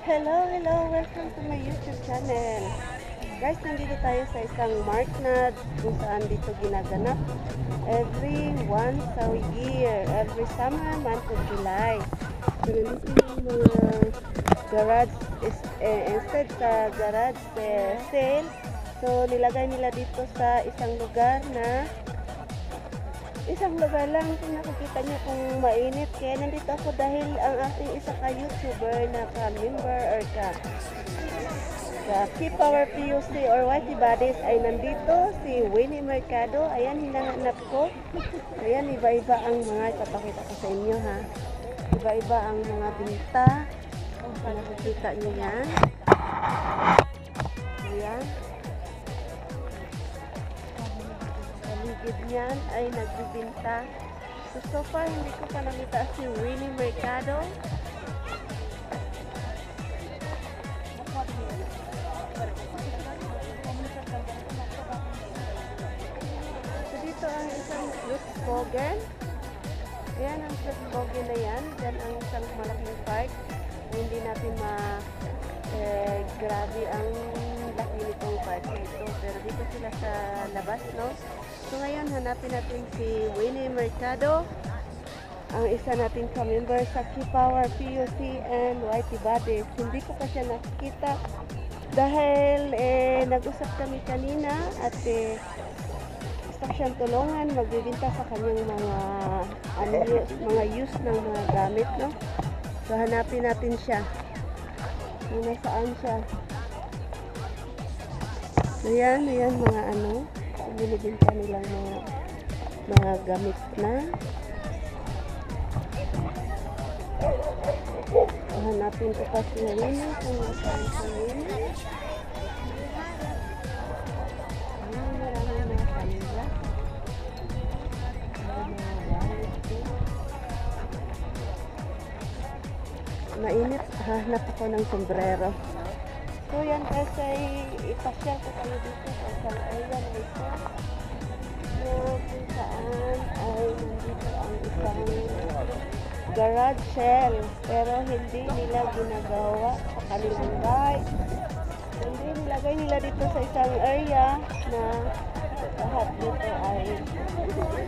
Hello, hello! Welcome to my YouTube channel. Guys, nandito tayo sa isang mart na kung saan dito ginaganap every once a year, every summer month of July. So, nandito yung mga garage, instead sa garage sale, so nilagay nila dito sa isang lugar lang kung nakikita nyo kung mainit. Kaya nandito ako dahil ang ating isa ka-YouTuber na ka-member or Keep Our PUC or Whitey Buddies ay nandito, si Winnie Mercado. Ayan, hinahanap ko. Ayan, iba-iba ang mga, ipapakita ko sa inyo ha. Iba-iba ang mga binta. Kung nakikita nyo yan. Ayan. Paligid niyan ay nagbibinta. So far, hindi ko pa nakita si Winnie Mercado. So dito ang isang Flughafen. Ayan ang Flughafen na yan. Diyan ang isang malaking park. Hindi natin grabe ang laki nitong park dito. Pero dito sila sa labas, no? So ngayon, hanapin natin si Winnie Mercado, ang isa nating ka-member sa Keep Our PUC and Whitey Buddies. Hindi ko pa siya nakikita dahil nag-usap kami kanina at gusto ko siyang tulungan, magbibinta sa kanyang mga use ng mga gamit, no? So hanapin natin siya. Kung nasaan siya. Ayan mga binibinta nilang mga gamit na. Hanapin ko pa si Winnie kung nasaan si Winnie. Maraming mga kanila. Mainit, hanap ako ng sombrero. So yan kasi ipasyal ko kayo dito sa isang area na ito. So kung saan ay nandito ang isang garage sale. Pero hindi nila ginagawa sa kanilang bahay. Hindi nilagay nila dito sa isang area na lahat dito ay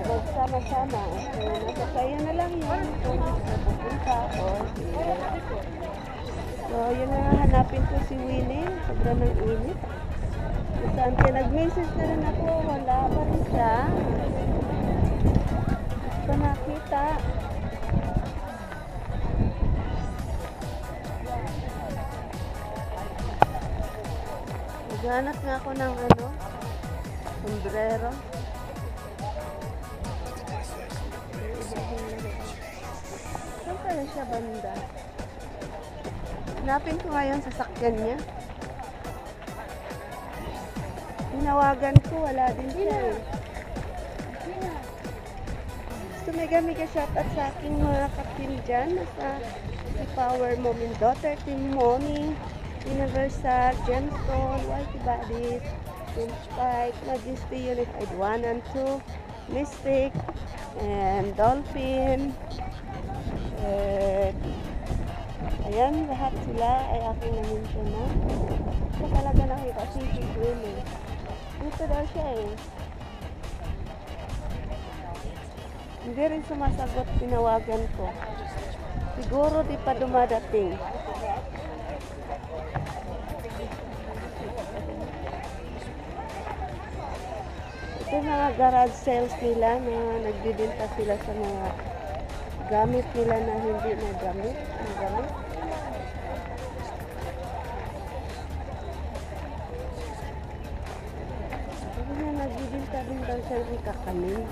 magsama-sama. So nasa kayo na lang yun kung pupunta o so yun na, hanapin ko si Winnie. Sobrang ng init. Saan siya? Nag-message na rin ako. Wala pa rin siya. Gusto nakita. Naghanap nga ako ng sombrero. Saan kaya siya banda? Hanapin ko ngayon sa sasakyan niya. Tinawagan ko, wala din siya eh. So mega shoutout sa aking mga kapin dyan. Nasa si Power Mom and Daughter, Team Mommy, Universal, Gemstone, Whitey Buddies, Team Spike, Majesty, Unified 1 and 2, Mystic, and Dolphin. Ayan, lahat sila ay aking na-mention na. Ito talaga nakita si Winnie. Dito daw siya eh. Hindi rin sumasagot, tinawagan ko. Siguro di pa dumadating. Ito yung mga garage sales nila na nagbibinta sila sa mga gamit nila na hindi na gamit. Nagbibinta din daw siya ng kakanin.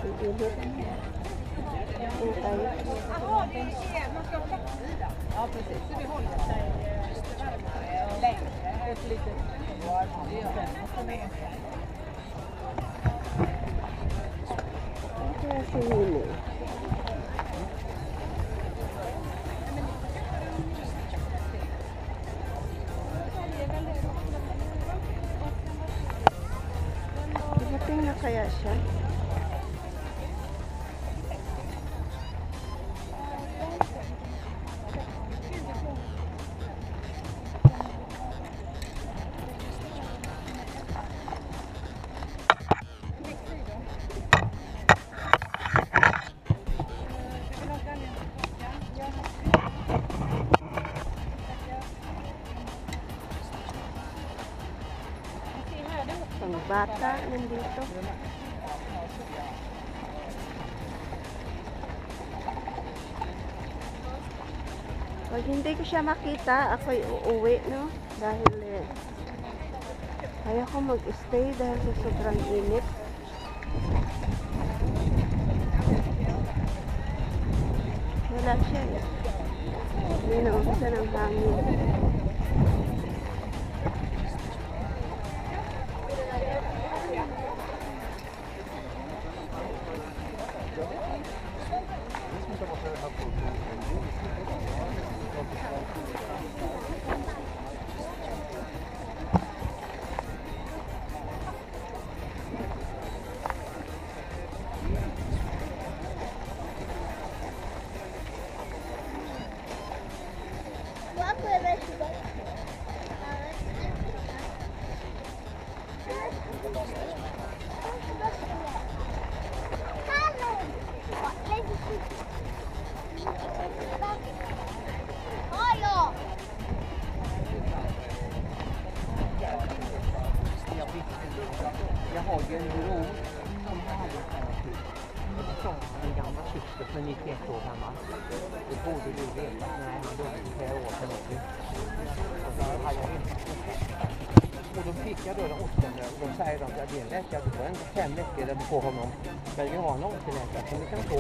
Ang init. Ang tayo. Ang kaya si Winnie. Dumating na kaya siya? bata nandito. Pag hindi ko siya makita, ako'y uuwi, no? Dahil kaya ko mag-stay dahil sa sobrang init. Wala siya eh. Hindi na umpisa ng hangin. Jag har ju en bror som hade en gammal syster som är 91 år gammal. Det borde du veta. Nej, han dog i flera år sedan också. Och så hade jag inte. Och då fick jag då den 8:e och då säger de att det är en läkare. Det var ändå 5 veckor där du får honom. Men vi har en återläkare som vi kan få.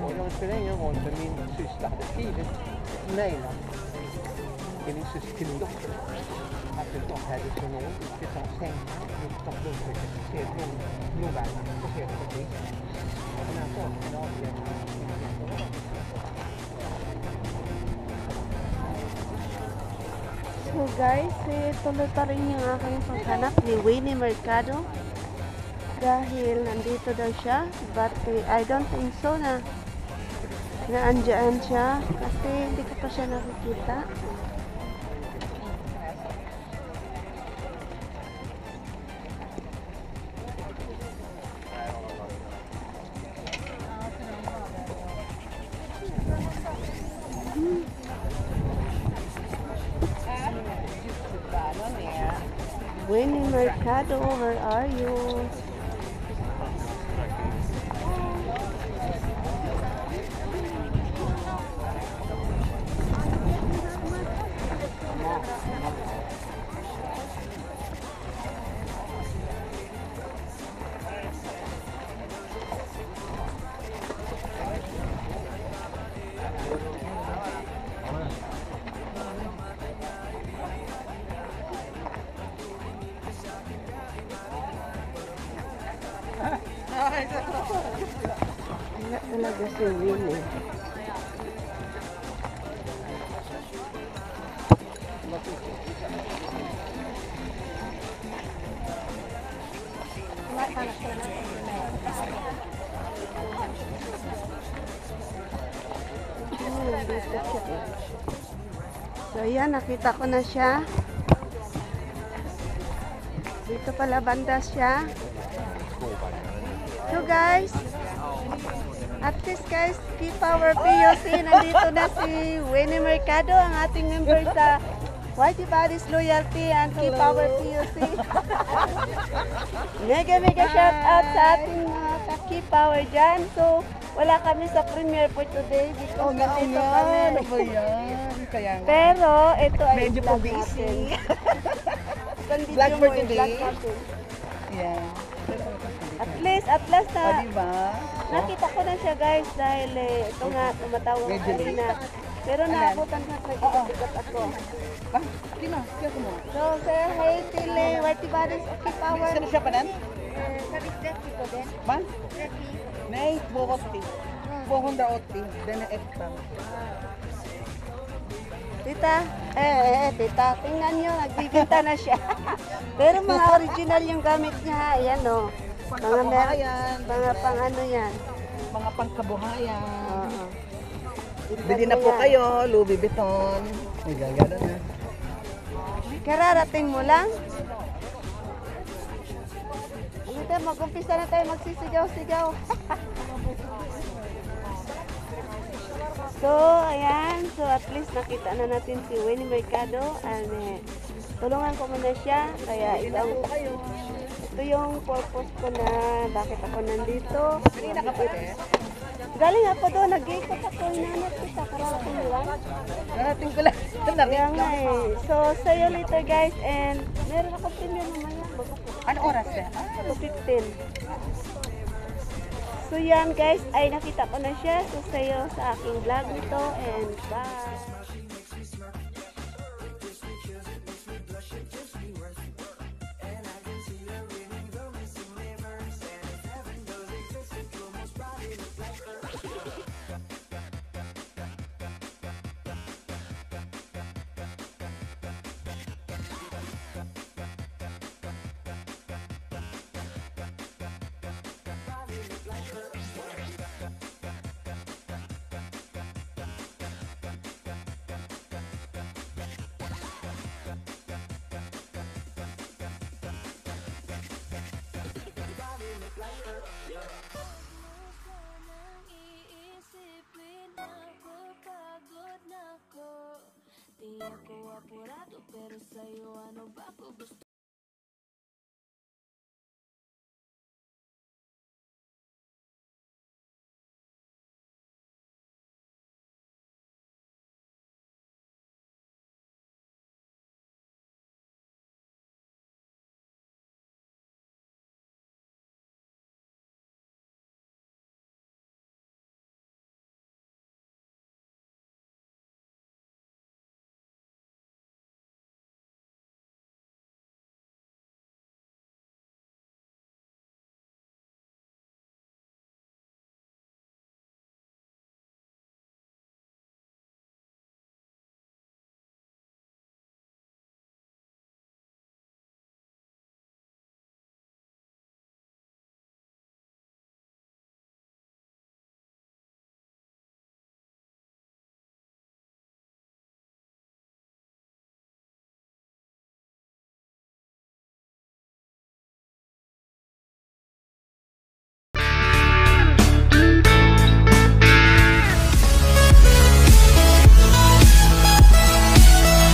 Och det spelar ingen roll för min syster hade skrivit mejlat till min syster, till min dotter. Att det var Hydrogenol, det som sänker just de blodtrycket, ser blodvärden och ser det på och den här formen av So guys, tuloy pa rin yung aking paghanap ni Winnie Mercado. Dahil nandito daw siya. But I don't think so na naandyan siya. Kasi hindi ko pa siya nakikita. Winnie Mercado, where are you? Wala talaga si Winnie. So yan, nakita ko na siya. Dito pala banda siya. So guys, at least guys, Keep Our POC, nandito na si Winnie Mercado, ang ating member sa Whitey Buddies Loyalty and Keep Our POC. Mega shout out sa ating Keep Our dyan. So, wala kami sa premiere for today because nandito kami. Pero, ito ay medyo vlog busy. natin. Vlog for today? Yeah. At last na, diba? nakita ko na siya guys dahil ito nga, tumatawag kanina. Pero naabutan na sa bigat ako. Ah, kina mo. So, say hi till Whitey Buddies of Keep Our. Saan siya pa nan? Sa Rizdeki ko din. Man? Rizdeki. Nej, 280. 280. Den är ettan. Tita, tita, tingnan nyo, nagbibinta na siya. Pero mga original yung gamit niya, ayan o. Pangkabuhayan. Mga pang ano yan. Mga pangkabuhayan. Oo. Bili na po kayo, Louis Vuitton. Ay, gagana na. Kararating mo lang? Ano tayo, mag-umpisa na tayo magsisigaw-sigaw. So, ayan. So, at least nakita na natin si Winnie Mercado. And, tulungan ko muna siya. Kaya ito ito yung purpose ko na bakit ako nandito. Kanina ka pa eh. Galing ako doon, nag-iikot ako, inanap kita, karating lang. Narating ko lang. Kaya nga eh. So, see you later guys, and meron akong premium mamaya. Ano oras eh? 2:15. So yan guys, ay nakita ko na siya. So see you sa aking vlog nito, and bye!